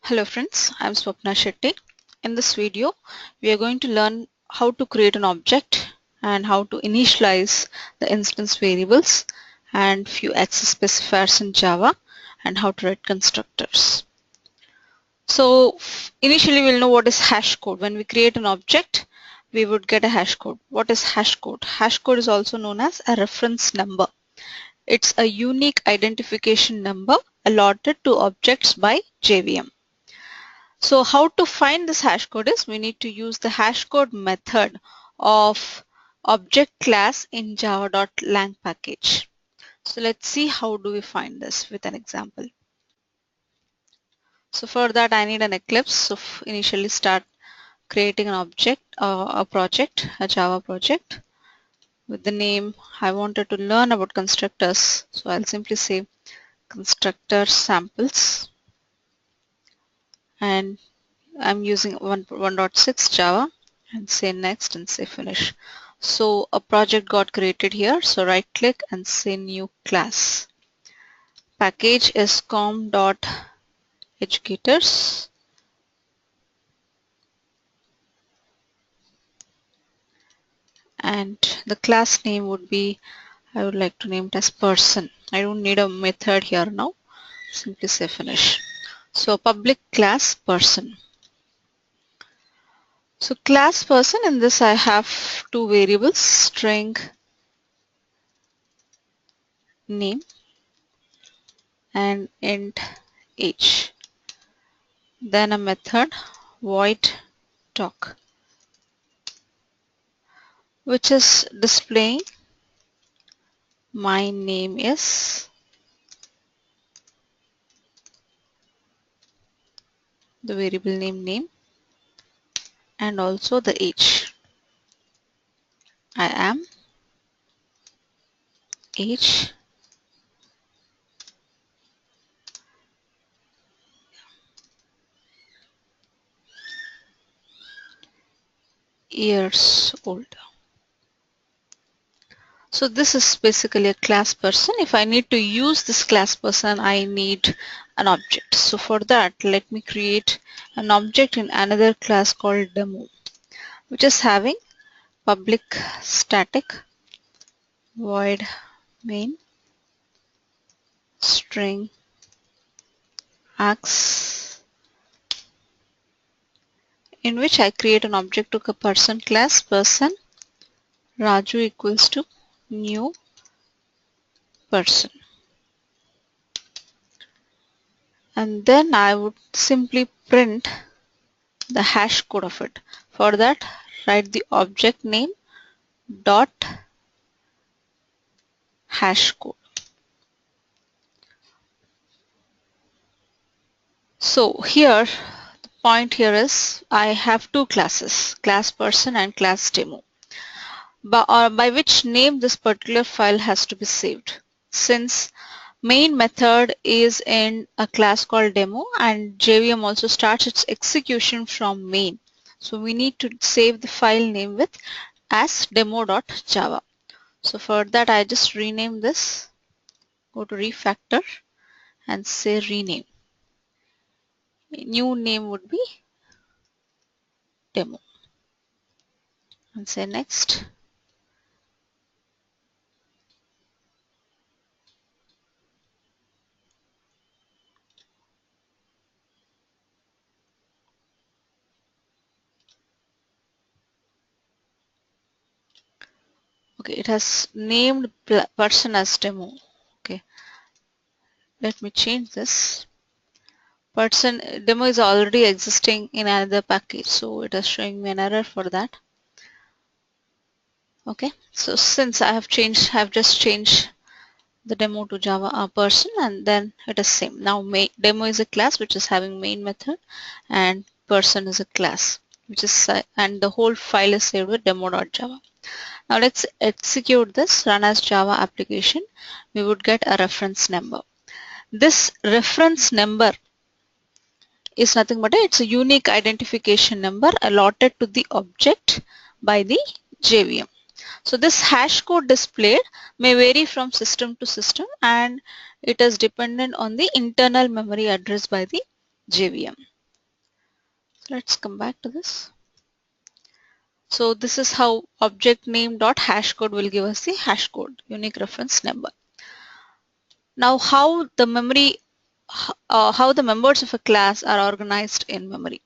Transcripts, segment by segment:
Hello friends, I'm Swapna Shetty. In this video, we are going to learn how to create an object and how to initialize the instance variables and few access specifiers in Java and how to write constructors. So initially we'll know what is hash code. When we create an object, we would get a hash code. What is hash code? Hash code is also known as a reference number. It's a unique identification number allotted to objects by JVM. So how to find this hash code is we need to use the hash code method of object class in java.lang package. So let's see how do we find this with an example. So for that I need an Eclipse. So initially start creating an object, a project, a Java project with the name. I wanted to learn about constructors. So I'll simply say constructor samples and I'm using 1.6 Java and say next and say finish. So a project got created here. So right click and say new class. Package is com.educators and the class name would be, I would like to name it as person. I don't need a method here now. Simply say finish. So public class person. So class person, in this I have two variables, string name and int age. Then a method void talk, which is displaying my name is the variable name and also the age. I am age years old. So this is basically a class person. If I need to use this class person, I need an object. So for that, let me create an object in another class called demo, which is having public static void main string args, in which I create an object to a person class person Raju equals to new person, and then I would simply print the hash code of it. For that, write the object name dot hash code. So here the point here is I have two classes, class person and class demo, by which name this particular file has to be saved. Since main method is in a class called demo and JVM also starts its execution from main, so we need to save the file name with as demo.java. So for that I just rename this, go to refactor and say rename. New name would be demo and say next. Okay, it has named person as demo. Okay, let me change this. Person demo is already existing in another package, so it is showing me an error for that. Okay, so since I have just changed the demo to Java person, and then it is same. Now demo is a class which is having main method and person is a class which is and the whole file is saved with demo.java. Now let's execute this, run as Java application. We would get a reference number. This reference number is nothing but it's a unique identification number allotted to the object by the JVM. So this hash code displayed may vary from system to system and it is dependent on the internal memory address by the JVM. Let's come back to this. So this is how object name dot hash code will give us the hash code, unique reference number. Now how the members of a class are organized in memory.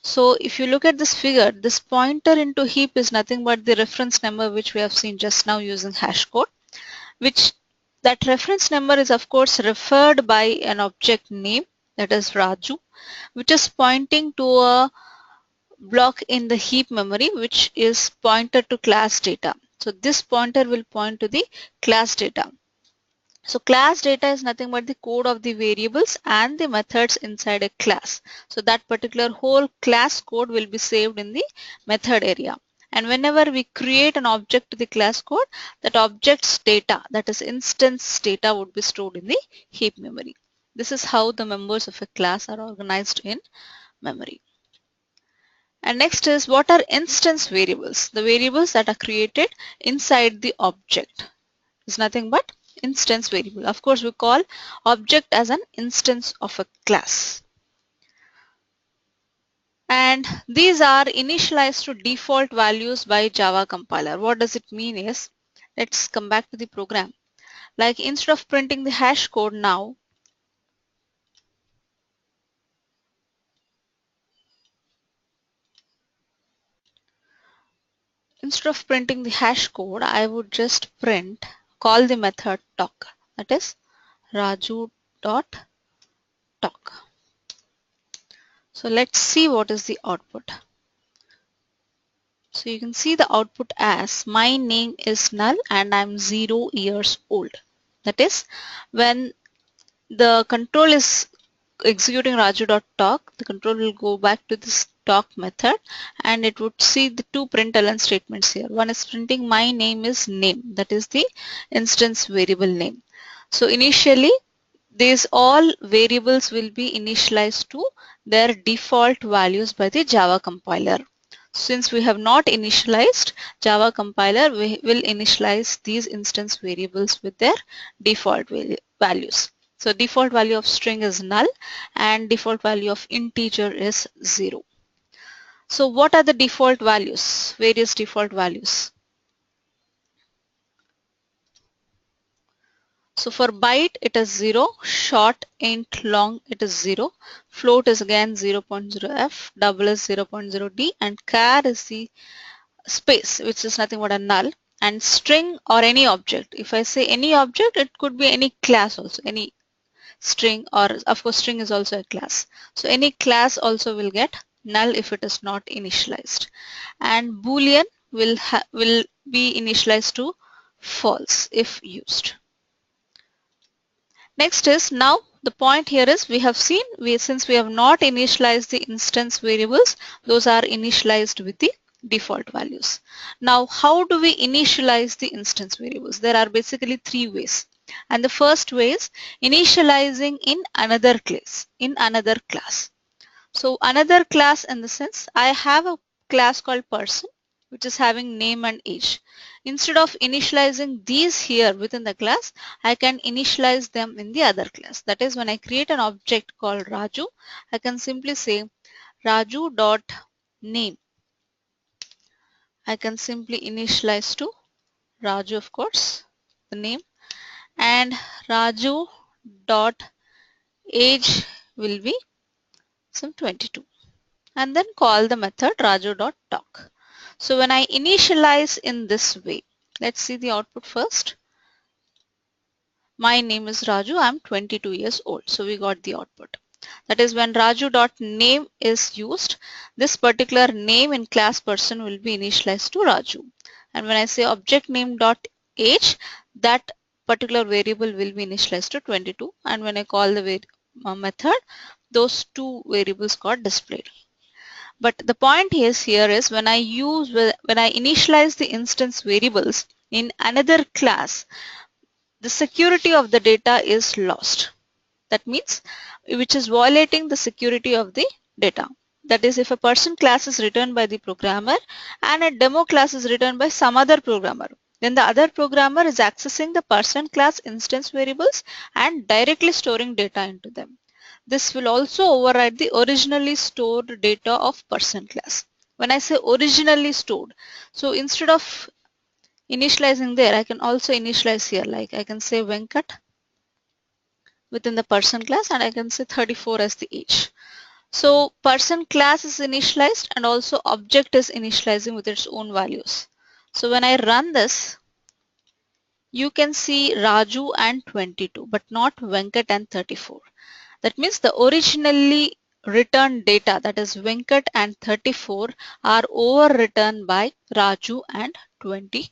So if you look at this figure, this pointer into heap is nothing but the reference number which we have seen just now using hash code, which that reference number is of course referred by an object name, that is Raju, which is pointing to a block in the heap memory which is pointed to class data. So this pointer will point to the class data. So class data is nothing but the code of the variables and the methods inside a class. So that particular whole class code will be saved in the method area. And whenever we create an object to the class code, that object's data, that is instance data, would be stored in the heap memory. This is how the members of a class are organized in memory. And next is, what are instance variables? The variables that are created inside the object is nothing but instance variable. Of course, we call object as an instance of a class. And these are initialized to default values by Java compiler. What does it mean is, let's come back to the program. Like instead of printing the hash code now, I would just call the method talk, that is Raju.talk. So let's see what is the output. So you can see the output as my name is null and I'm 0 years old. That is, when the control is executing Raju.talk, the control will go back to this talk method and it would see the two println statements here. One is printing my name is name, that is the instance variable name. So initially these all variables will be initialized to their default values by the Java compiler. Since we have not initialized, Java compiler will initialize these instance variables with their default values. So default value of string is null and default value of integer is 0. So what are the default values? Various default values. So for byte it is 0, short, int, long it is 0, float is again 0.0f, double is 0.0d, and char is the space, which is nothing but a null, and string or any object. If I say any object, it could be any class also, any string, or of course string is also a class. So any class also will get null if it is not initialized, and boolean will be initialized to false if used. Next is, now the point here is, we have seen since we have not initialized the instance variables, those are initialized with the default values. Now how do we initialize the instance variables? There are basically three ways. And the first way is initializing in another class. So another class in the sense, I have a class called person which is having name and age. Instead of initializing these here within the class, I can initialize them in the other class. That is, when I create an object called Raju, I can simply say Raju.name. I can simply initialize to Raju, of course, the name, and Raju.age will be some 22, and then call the method Raju.talk. So when I initialize in this way, let's see the output first. My name is Raju, I'm 22 years old. So we got the output. That is, when Raju.name is used, this particular name in class person will be initialized to Raju. And when I say object name.age, that particular variable will be initialized to 22. And when I call the method, those two variables got displayed. But the point here is when I initialize the instance variables in another class, the security of the data is lost. That means, which is violating the security of the data. That is, if a person class is written by the programmer and a demo class is written by some other programmer, then the other programmer is accessing the person class instance variables and directly storing data into them. This will also override the originally stored data of person class. When I say originally stored, so instead of initializing there, I can also initialize here, like I can say Venkat within the person class, and I can say 34 as the age. So person class is initialized and also object is initializing with its own values. So when I run this, you can see Raju and 22, but not Venkat and 34. That means the originally returned data, that is Venkat and 34, are overwritten by Raju and 22.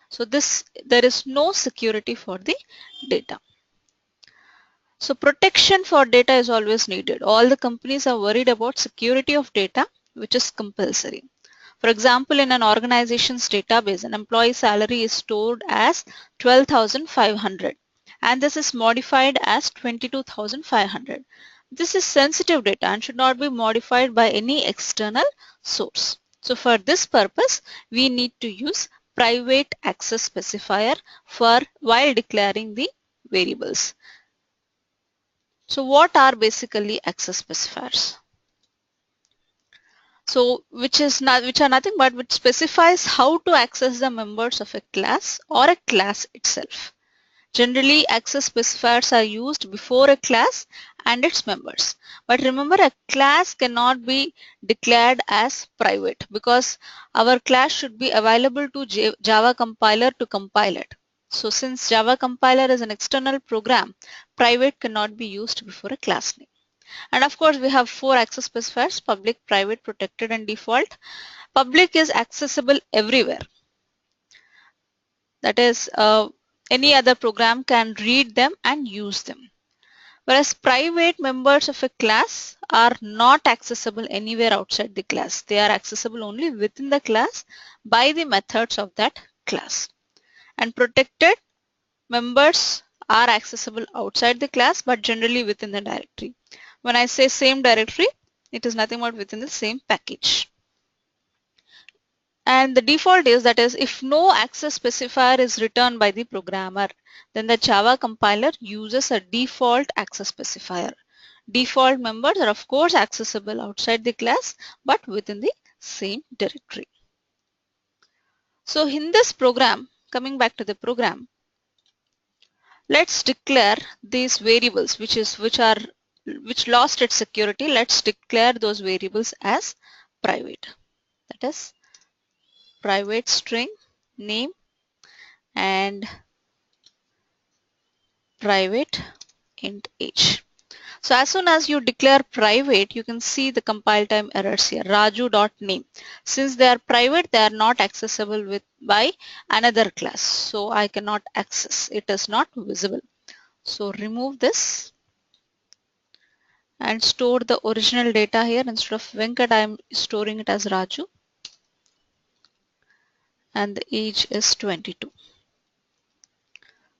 So there is no security for the data. So protection for data is always needed. All the companies are worried about security of data, which is compulsory. For example, in an organization's database, an employee salary is stored as 12,500 and this is modified as 22,500. This is sensitive data and should not be modified by any external source. So for this purpose, we need to use private access specifier while declaring the variables. So what are basically access specifiers? So which are nothing but which specifies how to access the members of a class or a class itself. Generally, access specifiers are used before a class and its members. But remember, a class cannot be declared as private because our class should be available to Java compiler to compile it. So since Java compiler is an external program, private cannot be used before a class name. And of course, we have 4 access specifiers: public, private, protected, and default. Public is accessible everywhere. That is, any other program can read them and use them. Whereas private members of a class are not accessible anywhere outside the class. They are accessible only within the class by the methods of that class. And protected members are accessible outside the class but generally within the directory. When I say same directory, it is nothing but within the same package. And the default is, that is, if no access specifier is returned by the programmer, then the Java compiler uses a default access specifier. Default members are of course accessible outside the class but within the same directory. So in this program, coming back to the program, let's declare these variables which lost its security. Let's declare those variables as private. That is private string name and private int age. So as soon as you declare private, you can see the compile time errors here. Raju.name. Since they are private, they are not accessible by another class. So I cannot access. It is not visible. So remove this and store the original data here. Instead of Venkat, I am storing it as Raju. And the age is 22.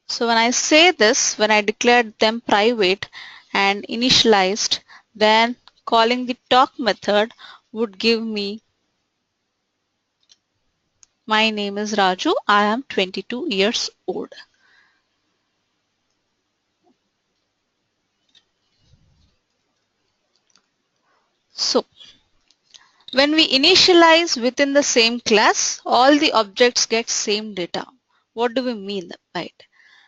So when I say this, when I declared them private and initialized, then calling the talk method would give me my name is Raju, I am 22 years old. So when we initialize within the same class, all the objects get same data. What do we mean by it?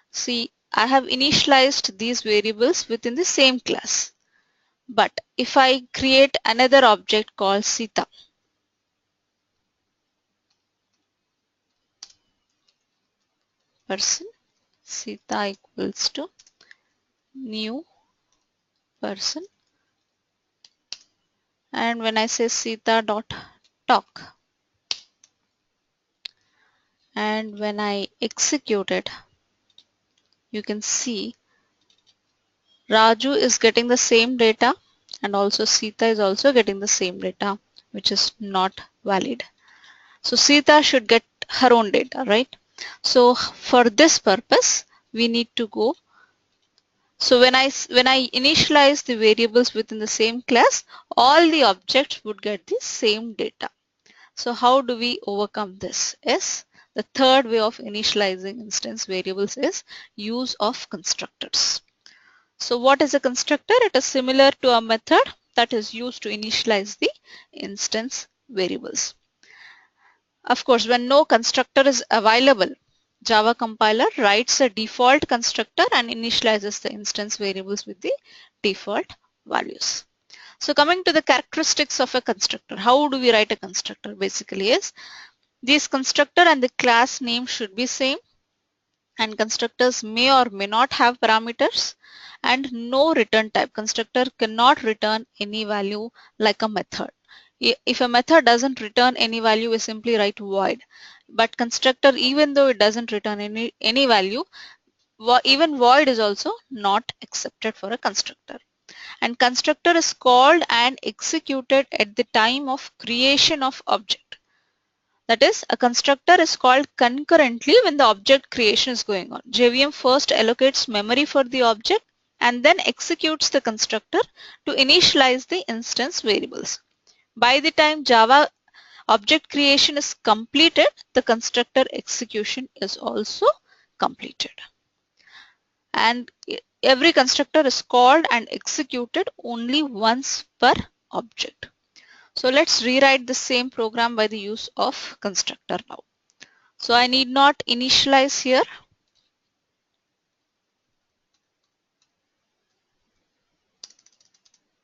See, I have initialized these variables within the same class. But if I create another object called Sita, person, Sita equals to new person, and when I say Sita dot talk, and when I execute it, you can see Raju is getting the same data and also Sita is also getting the same data, which is not valid. So Sita should get her own data, right? So for this purpose, we need to go. So when I initialize the variables within the same class, all the objects would get the same data. So how do we overcome this? Is the third way of initializing instance variables is use of constructors. So what is a constructor? It is similar to a method that is used to initialize the instance variables. Of course, when no constructor is available, Java compiler writes a default constructor and initializes the instance variables with the default values. So coming to the characteristics of a constructor, how do we write a constructor? Basically is this constructor and the class name should be same, and constructors may or may not have parameters, and no return type. Constructor cannot return any value like a method. If a method doesn't return any value, we simply write void. But constructor, even though it doesn't return any value, even void is also not accepted for a constructor. And constructor is called and executed at the time of creation of object. That is, a constructor is called concurrently when the object creation is going on. JVM first allocates memory for the object and then executes the constructor to initialize the instance variables. By the time Java object creation is completed, the constructor execution is also completed. And every constructor is called and executed only once per object. So let's rewrite the same program by the use of constructor now. So I need not initialize here.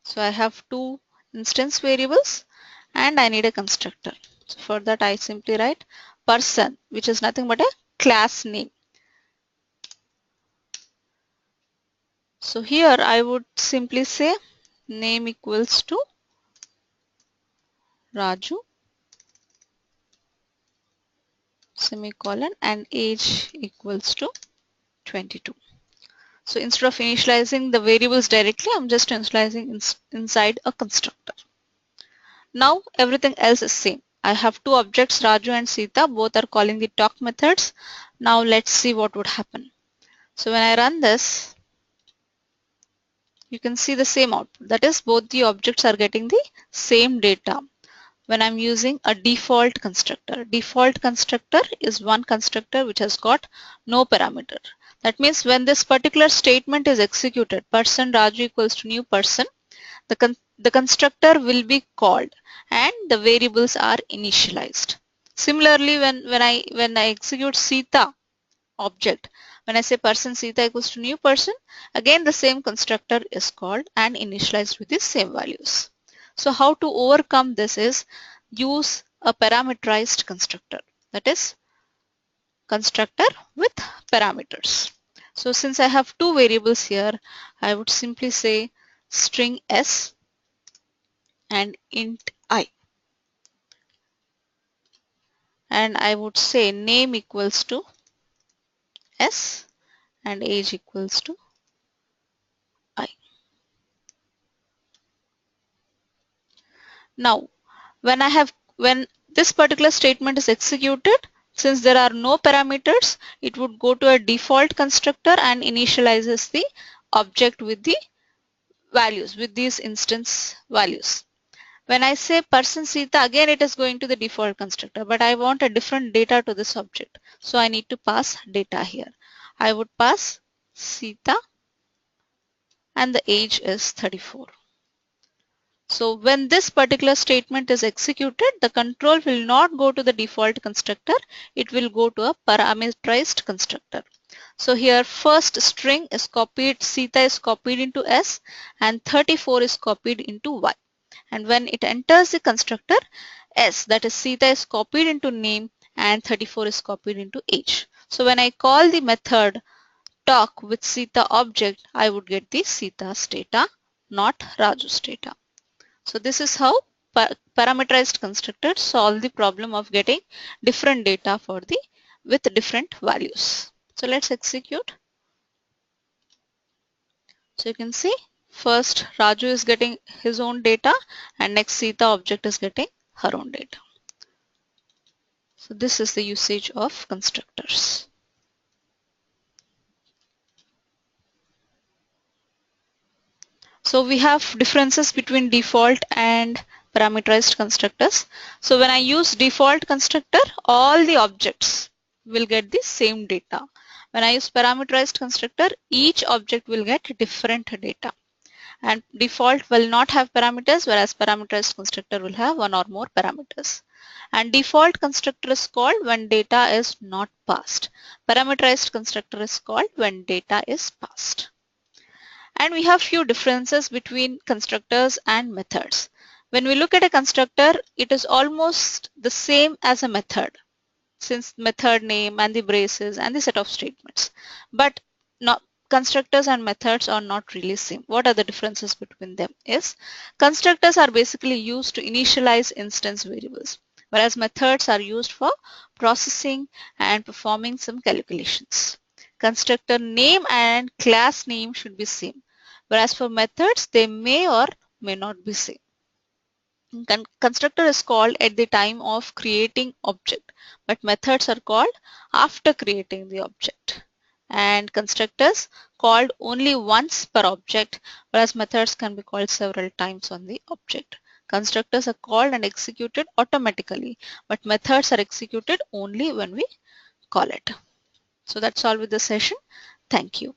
So I have two instance variables and I need a constructor. So for that I simply write person, which is nothing but a class name. So here I would simply say name equals to Raju, semicolon, and age equals to 22. So instead of initializing the variables directly, I'm just initializing inside a constructor. Now everything else is same. I have two objects, Raju and Sita, both are calling the talk methods. Now let's see what would happen. So when I run this, you can see the same output. That is, both the objects are getting the same data when I'm using a default constructor. Default constructor is one constructor which has got no parameter. That means when this particular statement is executed, person Raju equals to new person, the constructor will be called and the variables are initialized. Similarly, when I execute Sita object, when I say person Sita equals to new person, again the same constructor is called and initialized with the same values. So how to overcome this is use a parameterized constructor, that is constructor with parameters. So since I have two variables here, I would simply say string s and int I, and I would say name equals to s and age equals to I. Now when this particular statement is executed, since there are no parameters, it would go to a default constructor and initializes the object with the values, with these instance values. When I say person Sita, again it is going to the default constructor, but I want a different data to this object. So I need to pass data here. I would pass Sita and the age is 34. So when this particular statement is executed, the control will not go to the default constructor. It will go to a parameterized constructor. So here first string is copied, Sita is copied into S and 34 is copied into Y. And when it enters the constructor, S, that is Sita, is copied into name and 34 is copied into age. So when I call the method talk with Sita object, I would get the Sita's data, not Raju's data. So this is how parameterized constructors solve the problem of getting different data with different values. So let's execute. So you can see first Raju is getting his own data and next Sita object is getting her own data. So this is the usage of constructors. So we have differences between default and parameterized constructors. So when I use default constructor, all the objects will get the same data. When I use parameterized constructor, each object will get different data. And default will not have parameters, whereas parameterized constructor will have one or more parameters. And default constructor is called when data is not passed. Parameterized constructor is called when data is passed. And we have few differences between constructors and methods. When we look at a constructor, it is almost the same as a method, since method name and the braces and the set of statements. But not constructors and methods are not really same. What are the differences between them is constructors are basically used to initialize instance variables, whereas methods are used for processing and performing some calculations. Constructor name and class name should be same, whereas for methods they may or may not be same. Constructor is called at the time of creating object, but methods are called after creating the object. And constructors called only once per object, whereas methods can be called several times on the object. Constructors are called and executed automatically, but methods are executed only when we call it. So that's all with the session. Thank you.